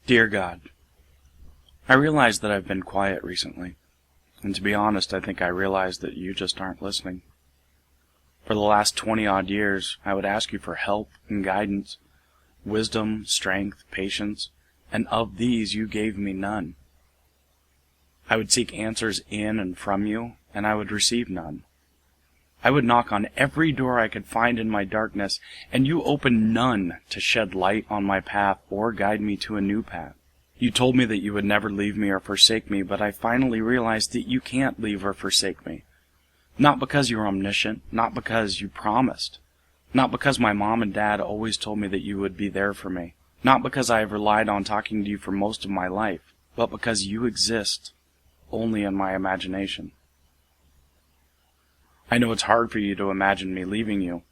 Dear God, I realize that I've been quiet recently, and to be honest, I think I realize that you just aren't listening. For the last 20-odd years, I would ask you for help and guidance, wisdom, strength, patience, and of these you gave me none. I would seek answers in and from you, and I would receive none. I would knock on every door I could find in my darkness, and you opened none to shed light on my path or guide me to a new path. You told me that you would never leave me or forsake me, but I finally realized that you can't leave or forsake me. Not because you're omniscient, not because you promised, not because my mom and dad always told me that you would be there for me, not because I have relied on talking to you for most of my life, but because you exist only in my imagination. I know it's hard for you to imagine me leaving you.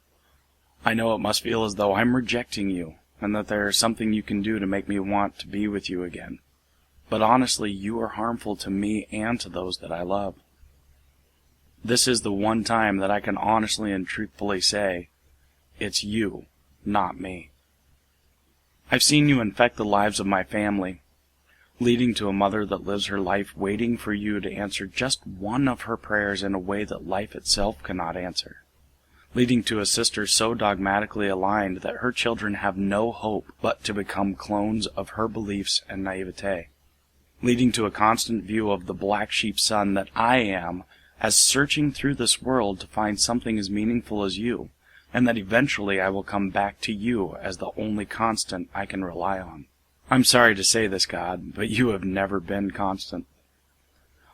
I know it must feel as though I'm rejecting you, and that there is something you can do to make me want to be with you again. But honestly, you are harmful to me and to those that I love. This is the one time that I can honestly and truthfully say, it's you, not me. I've seen you infect the lives of my family, leading to a mother that lives her life waiting for you to answer just one of her prayers in a way that life itself cannot answer, leading to a sister so dogmatically aligned that her children have no hope but to become clones of her beliefs and naivete, leading to a constant view of the black sheep son that I am as searching through this world to find something as meaningful as you, and that eventually I will come back to you as the only constant I can rely on. I'm sorry to say this, God, but you have never been constant.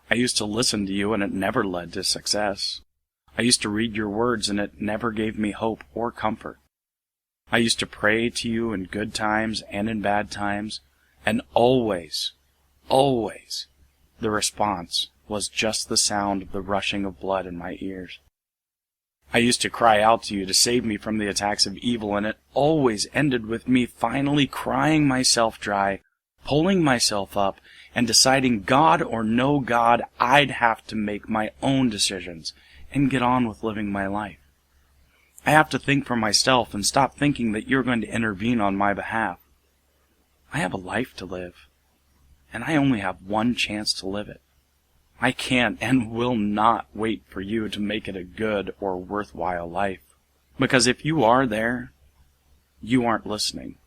I used to listen to you and it never led to success. I used to read your words and it never gave me hope or comfort. I used to pray to you in good times and in bad times, and always, the response was just the sound of the rushing of blood in my ears. I used to cry out to you to save me from the attacks of evil, and it always ended with me finally crying myself dry, pulling myself up, and deciding, God or no God, I'd have to make my own decisions and get on with living my life. I have to think for myself and stop thinking that you're going to intervene on my behalf. I have a life to live, and I only have one chance to live it. I can't and will not wait for you to make it a good or worthwhile life. Because if you are there, you aren't listening.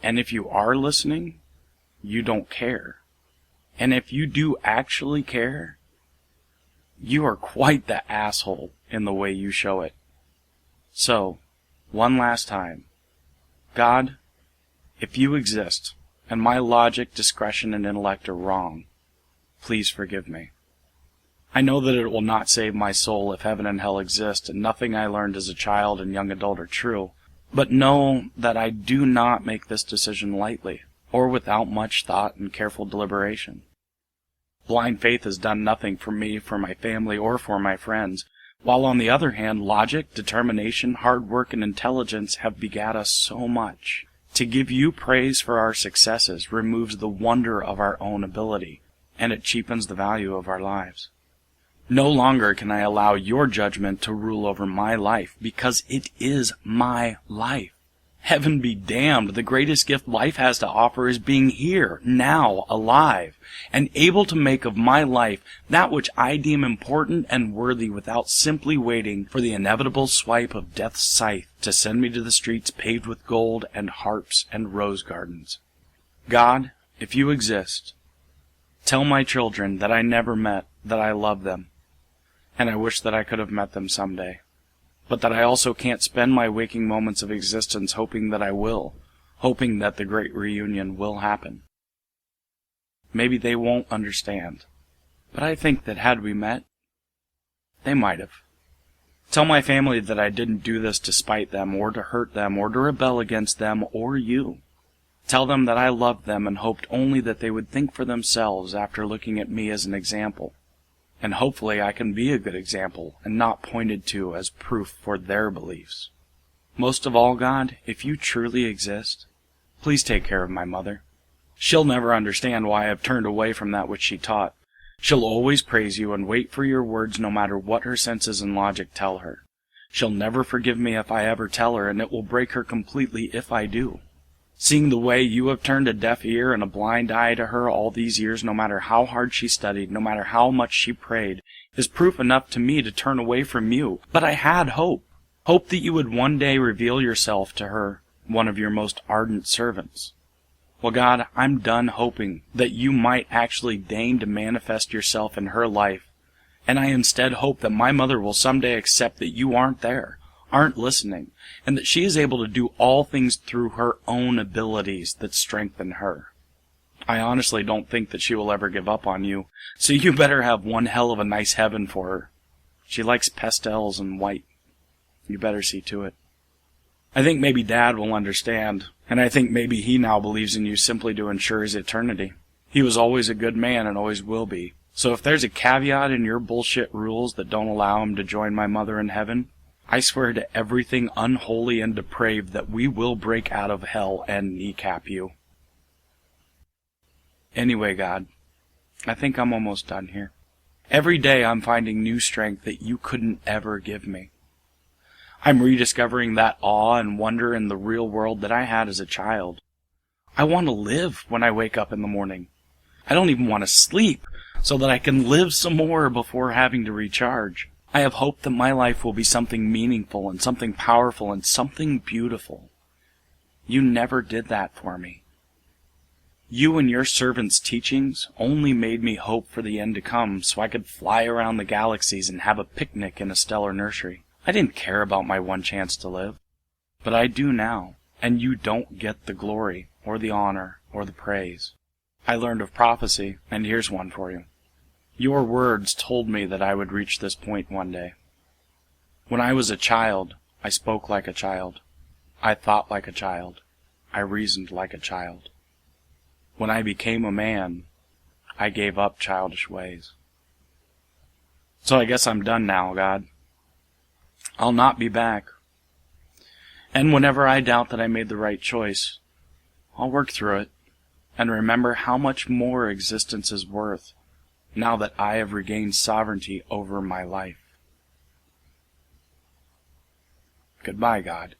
And if you are listening, you don't care. And if you do actually care, you are quite the asshole in the way you show it. So, one last time, God, if you exist, and my logic, discretion, and intellect are wrong, please forgive me. I know that it will not save my soul if heaven and hell exist, and nothing I learned as a child and young adult are true, but know that I do not make this decision lightly, or without much thought and careful deliberation. Blind faith has done nothing for me, for my family, or for my friends, while on the other hand, logic, determination, hard work, and intelligence have begat us so much. To give you praise for our successes removes the wonder of our own ability, and it cheapens the value of our lives. No longer can I allow your judgment to rule over my life, because it is my life. Heaven be damned, the greatest gift life has to offer is being here, now, alive, and able to make of my life that which I deem important and worthy without simply waiting for the inevitable swipe of death's scythe to send me to the streets paved with gold and harps and rose gardens. God, if you exist, tell my children that I never met, that I love them, and I wish that I could have met them someday, but that I also can't spend my waking moments of existence hoping that I will, hoping that the great reunion will happen. Maybe they won't understand, but I think that had we met, they might have. Tell my family that I didn't do this to spite them, or to hurt them, or to rebel against them, or you. Tell them that I loved them and hoped only that they would think for themselves after looking at me as an example. And hopefully I can be a good example and not pointed to as proof for their beliefs. Most of all, God, if you truly exist, please take care of my mother. She'll never understand why I've turned away from that which she taught. She'll always praise you and wait for your words no matter what her senses and logic tell her. She'll never forgive me if I ever tell her, and it will break her completely if I do. Seeing the way you have turned a deaf ear and a blind eye to her all these years, no matter how hard she studied, no matter how much she prayed, is proof enough to me to turn away from you. But I had hope. Hope that you would one day reveal yourself to her, one of your most ardent servants. Well, God, I'm done hoping that you might actually deign to manifest yourself in her life, and I instead hope that my mother will someday accept that you aren't there, aren't listening, and that she is able to do all things through her own abilities that strengthen her. I honestly don't think that she will ever give up on you, so you better have one hell of a nice heaven for her. She likes pastels and white. You better see to it. I think maybe Dad will understand, and I think maybe he now believes in you simply to ensure his eternity. He was always a good man and always will be. So if there's a caveat in your bullshit rules that don't allow him to join my mother in heaven, I swear to everything unholy and depraved that we will break out of hell and kneecap you. Anyway, God, I think I'm almost done here. Every day I'm finding new strength that you couldn't ever give me. I'm rediscovering that awe and wonder in the real world that I had as a child. I want to live when I wake up in the morning. I don't even want to sleep so that I can live some more before having to recharge. I have hope that my life will be something meaningful and something powerful and something beautiful. You never did that for me. You and your servant's teachings only made me hope for the end to come so I could fly around the galaxies and have a picnic in a stellar nursery. I didn't care about my one chance to live, but I do now, and you don't get the glory or the honor or the praise. I learned of prophecy, and here's one for you. Your words told me that I would reach this point one day. When I was a child, I spoke like a child. I thought like a child. I reasoned like a child. When I became a man, I gave up childish ways. So I guess I'm done now, God. I'll not be back. And whenever I doubt that I made the right choice, I'll work through it and remember how much more existence is worth now that I have regained sovereignty over my life. Goodbye, God.